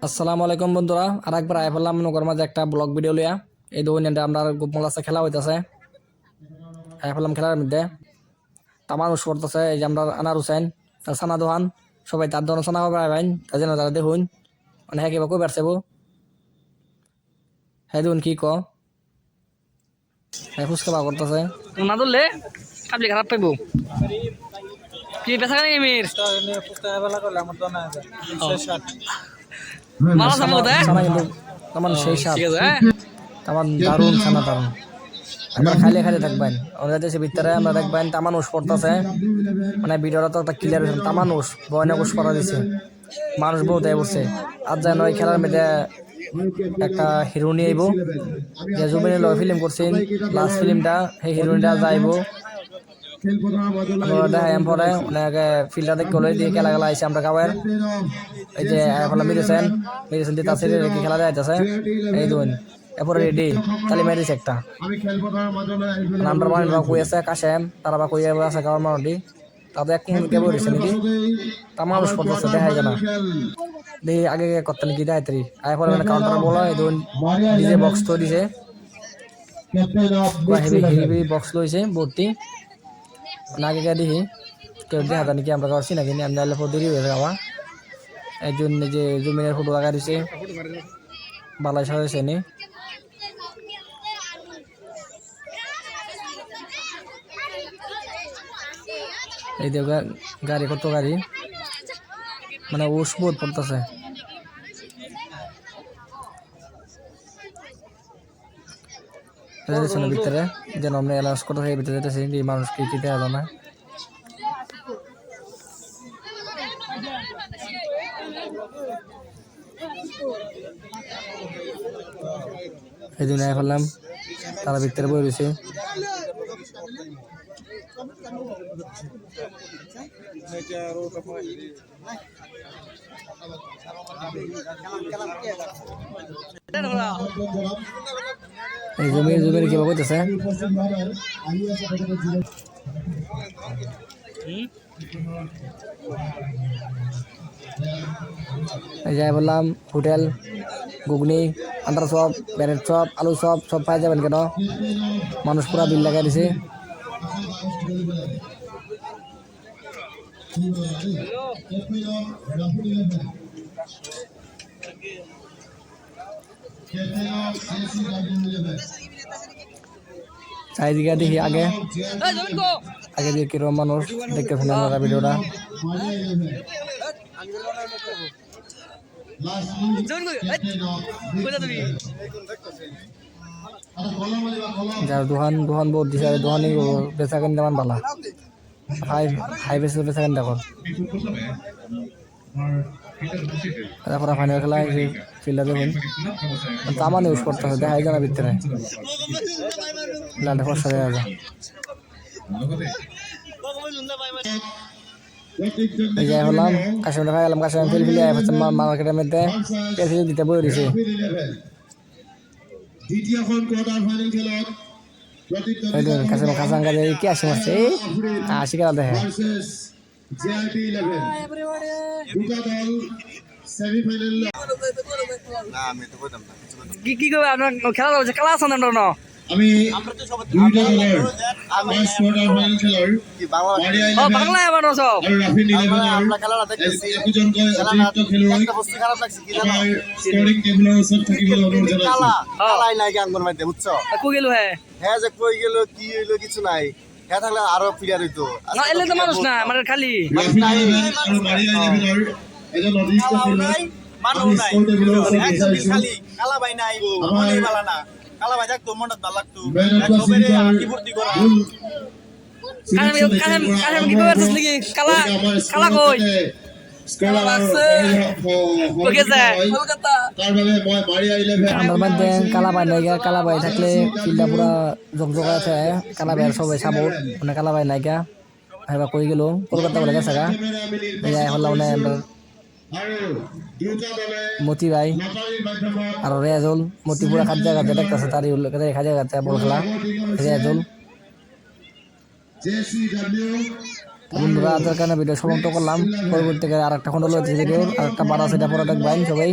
আসসালামু আলাইকুম বন্ধুরা, আর একবার আই বললাম মনে মাঝে একটা ব্লগ ভিডিও লিয়া। এই দুই নিয়ে আমরা গোপমলাসে খেলা হইতেছে। আই বললাম খেলার মধ্যে মানুষ পড়তেছে। এই যে আমরা আনার হুসেন তার সানা দোহান সবাই তার দোকান সানা হবে ভাই, তার জন্য তারা দেখুন মানে হ্যাঁ কিবা কই পারছে বউ হ্যাঁ দেখুন কি হ্যাঁ ফুসকা বা করতেছে না ধরলে আপনি খারাপ পাইবো কি বেচা কেন এমির সানা কিন্তু তেমন সেই সাপ তেমন দারুণ সানা দারুণ আমরা খাইলে খাইলে থাকবেন আমাদের দেশের ভিতরে আমরা দেখবেন তামানুষ পড়তেছে মানে ভিডিওটা তো একটা ক্লিয়ার হয়েছে তামানুষ বয়নাকুশ করা দিছে মানুষ বহু দেয় বসছে আর যেন ওই খেলার মধ্যে একটা হিরোইনি আইব যে জুবিনের লগে ফিল্ম করছেন লাস্ট ফিল্মটা সেই হিরোইনটা যাইব দেখাইম পরে অনেকে ফিল্ডার দেখে হলে দিয়ে খেলা খেলা আইসে আমরা খাবার এই যে এখন মেডিসিন দিয়ে তার সাথে কি খেলা যাইতেছে এই দুন এরপরে রেডি তালি মেরেছে একটা নাম্বার ওয়ান কই আছে কাশেম তারা বা কই আছে গাওয়ার মানুষটি তাদের এক কে বলেছে নাকি তা মানুষ পড়তেছে দেখাই যায় না দেখি আগে করতে নাকি দেয় তারি এরপরে মানে কাউন্টার বলা এই দুন নিজে বক্স তো দিছে হেভি হেভি বক্স লইছে ভর্তি আগে দেখি কেউ দেখা যায় নাকি আমরা করছি নাকি আমি আল্লাহ দেরি হয়েছে খাওয়া একজন যে জমিনের ফটো লাগা দিছে বালাই সাজাইছে নি এই দেখো গাড়ি কত গাড়ি মানে ওষ বোধ পড়তেছে ভিতরে যেন আমরা এলাস করতে থাকি ভিতরে যেতেছি এই মানুষ কি কি দেওয়া না এই জন্য ফেললাম তারা ভিতরে বই রয়েছে এই জমির কি বলতেছে এই যাই বললাম হোটেল ঘুগনি আন্ডার চপ ব্যারেট চপ আলু চপ সব পাই যাবেন কেন মানুষ পুরা বিল লাগাই দিছে চারিদিকে দেখি আগে দিয়ে কিরকম মানুষ দেখতেছেন আপনারা ভিডিওটা যার দোকান বহুত দিছে দোকানি বেচা কেন তেমন ভালো হাই বেসে বেচা কেন দেখো তারপরে ফাইনাল খেলা ফিল্ডে দেখুন তামান ইউজ করতেছে দেখাই যায় না ভিতরে লাল ফসা দেওয়া যায় এই যাই হলাম কাশিম দেখা গেলাম কাশিম ফিল মার্কেটের মধ্যে পেন্সিল দিতে বই দিছে কাশিম খাসান কাজে কি আসি মারছে আশি খেলা দেখে কি করবে আপনার খেলা খেলা আছে না আমি দুইটা দলের ফার্স্ট কোয়ার্টার ফাইনাল খেলার বাংলা এবার সব আর রাফিন 11 আমরা খেলাটা দেখতেছি একজন অতিরিক্ত খেলোয়াড় খারাপ লাগছে কি জানো স্কোরিং টেবিলের উপর থাকিব অনুরোধ জানাচ্ছি খেলাই নাই গাঙ্গর মধ্যে বুঝছো কই গেল হ্যাঁ যে কই গেল কি হইলো কিছু নাই হ্যাঁ থাকলে আরো প্লেয়ার হইতো না এলে তো মানুষ না মানে খালি রাফিন 11 আর মারিয়া 11 একজন অতিরিক্ত খেলোয়াড় মানুষ নাই একজন খালি কালা ভাই নাই মনে ভালো না কালা ভাই থাকতো মনটা ভালো লাগতো সবেরে আকি ভর্তি করা কালাম কি করছিস নাকি কালা কই কালা বাই নাইগা কালা বাই থাকলে ফিল্ডটা পুরা জগজগা আছে কালা বাইর সবাই সাবো মানে কালা বাই নাইগা ভাইবা কই গেল কলকাতা বলে গেছে গা হলাম মানে মতি ভাই আর রেজল মতি পুরা খাদ্য জায়গাতে দেখতেছে তারই খাদ্য জায়গাতে বল খেলা রেজল বন্ধুরা আজকের কারণে ভিডিও সমাপ্ত করলাম। পরবর্তীতে আরেকটা খন্ড লইতেছি ভিডিও আরেকটা বাড়া সেটা পরে দেখবেন সবাই।